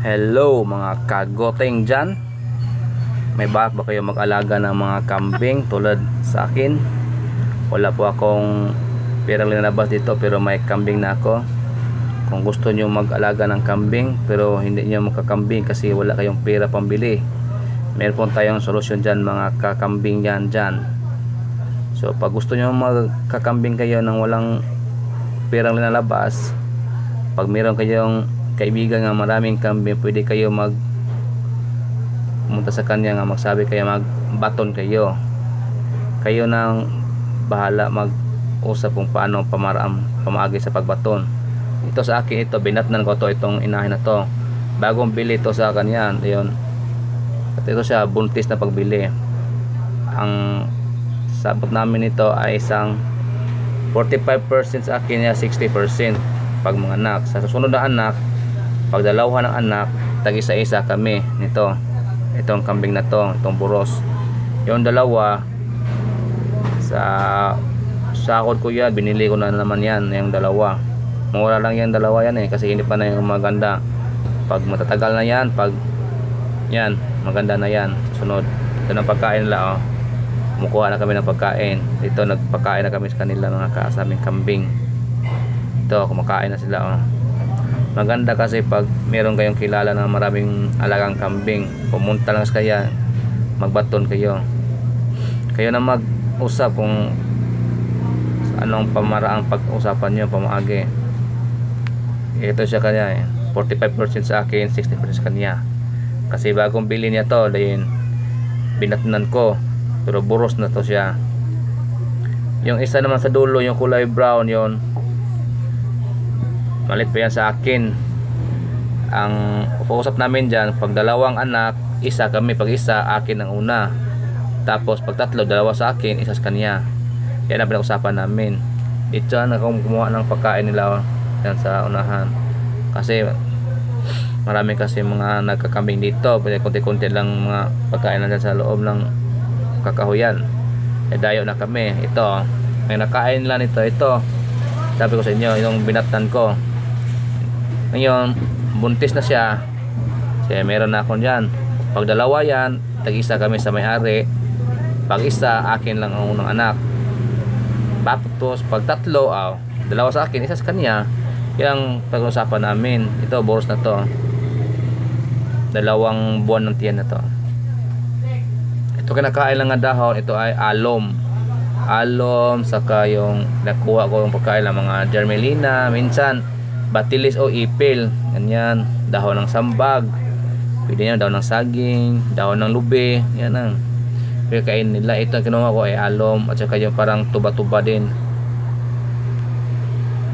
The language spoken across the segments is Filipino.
Hello mga kagoteng dyan. May balak ba kayo mag-alaga ng mga kambing tulad sa akin? Wala po akong perang linalabas dito pero may kambing na ako. Kung gusto nyo mag-alaga ng kambing pero hindi nyo makakambing kasi wala kayong pera pambili, meron po tayong solusyon dyan mga kakambing yan dyan. So pag gusto nyo magkakambing kayo ng walang perang linalabas, pag meron kayong kaibigan nga maraming kambing, pwede kayo pumunta sa kanya nga magsabi kayo, magbaton kayo nang bahala mag-usap kung paano pamaagi sa pagbaton. Ito sa akin, ito binatnan ko to, itong inahin na to, bagong bili to sa kanya. Ayun, at ito siya buntis na pagbili. Ang sabot namin nito ay isang 45% sa akin niya, 60% pag mga anak. Sa susunod na anak, pag dalawa ng anak, tag isa-isa kami nito. Itong kambing na to, itong buros. Yung dalawa sa sakod ko yan, binili ko na naman yan, yung dalawa. Mura lang yan dalawa yan kasi hindi pa na yung maganda. Pag matatagal na yan, pag yan, maganda na yan. Sunod, ito ng pagkain nila, kumukuha na kami ng pagkain. Dito nagpakain na kami sa kanila mga kasaming kambing. Ito, kumakain na sila. Maganda kasi pag meron kayong kilala na maraming alagang kambing, pumunta lang sa kaya, magbaton kayo na mag-usap kung anong pamaraang pag-usapan nyo pamaagi. Ito siya kanya 45% sa akin, 60% sa kanya kasi bagong bili niya to, dahil binatnan ko pero buros na to siya. Yung isa naman sa dulo, yung kulay brown, yon malit pa yan sa akin. Ang uusap namin dyan, pag dalawang anak, isa kami, pag isa akin ang una, tapos pag tatlo, dalawa sa akin, isa sa kanya. Yan ang pinag-usapan namin. Dito na kumuha ng pagkain nila yan sa unahan kasi marami kasi mga nagkakambing dito, pwede konti-konti lang mga pagkain na dyan sa loob ng kakahuyan. Dayo na kami. Ito, may nakain lang ito. Sabi ko sa inyo, yung binatnan ko ngayon, buntis na siya. Kaya meron na ako dyan. Pag dalawa yan, tag-isa kami sa may-ari. Pag isa, akin lang ang unang anak. Tapos pag tatlo, dalawa sa akin, isa sa kanya. Yung pag-usapan namin. Ito, boros na to. 2 buwan ng tiyan na to. Ito kinakain lang nga dahon. Ito ay alom, saka yung nakuha ko yung pagkain ng mga germelina, minsan batilis o ipil, ganyan, dahon ng sambag, pwede nyo dahon ng saging, dahon ng lube, yan ang pagkain nila. Ito ang kinuha ko ay alom at saka yung parang tuba-tuba din,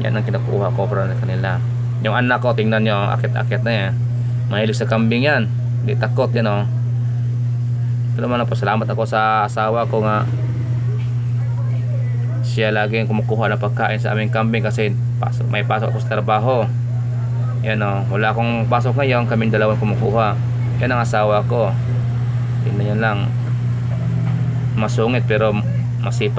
yan ang kinakuha ko para sa kanila. Yung anak ko, tingnan nyo, akit-akit na yan, mahilig sa kambing yan, hindi takot yan Pero man, pasalamat ako sa asawa ko nga siya laging kumukuha ng pagkain sa aming kambing kasi may pasok ako sa trabaho. Yan wala akong pasok ngayon, kaming dalawang kumukuha. Yan ang asawa ko. Tingnan nyo lang, masungit pero masipag.